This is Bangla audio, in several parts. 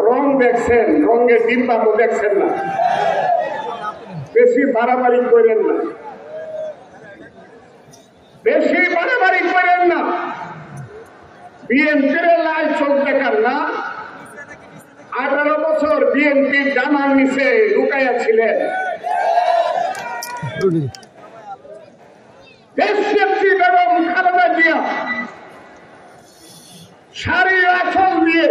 রং দেখছেন, রঙের ডিম্বামও দেখছেন না, বেশি বাড়াবাড়ি করেন না, বেশি বাড়াবাড়ি করেন না। বিএনপির লাল চোখ দেখান না। 18 বছর বিএনপির জামার নিচে লুকাইয়া ছিলেন। দেশনেত্রী বেগম খালেদা জিয়া শাড়ির আঁচল দিয়ে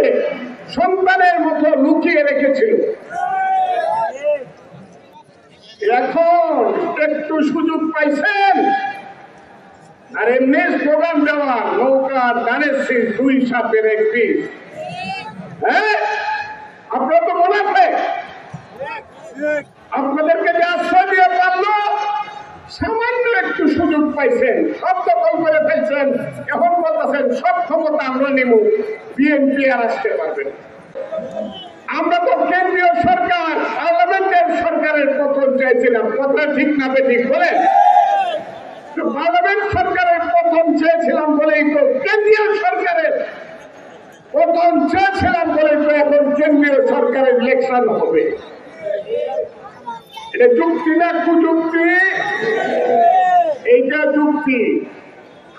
সন্তানের মতো লুকিয়ে রেখেছিল। এখন একটু সুযোগ পাইছেন, আর এমনি স্লোগান দেওয়া নৌকার দানের শীষ 2 সাপের 1 বিষ। হ্যাঁ, আপনারা তো মনে আছে আপনাদেরকে যে আশ্রয় দিয়ে পারলো, সামান্য একটু সুযোগ পাইছেন, সব দখল করে ফেলছেন। এখন বলতেছেন সব ক্ষমতা আমরা নিব, বিএনপি আর আসতে পারবে না। আমরা তো কেন্দ্রীয় সরকার, পার্লামেন্টের সরকারের পতন চাইছিলাম। কথা ঠিক না ঠিক বলেন? পার্লামেন্ট সরকারের পতন চেয়েছিলাম বলেই তো কেন্দ্রীয় সরকারের পতন চেয়েছিলাম বলেই তো এখন কেন্দ্রীয় সরকারের ইলেকশন হবে। এটা যুক্তি না কুযুক্তি? এইটা যুক্তি।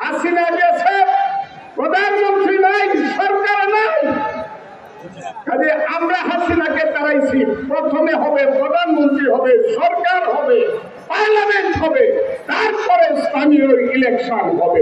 হাসিনা গেছে, প্রধানমন্ত্রী নাই, সরকার নাই, কাজে আমরা হাসিনাকে তাড়াইছি। প্রথমে হবে প্রধানমন্ত্রী, হবে সরকার, হবে পার্লামেন্ট, হবে তারপরে স্থানীয় ইলেকশন হবে।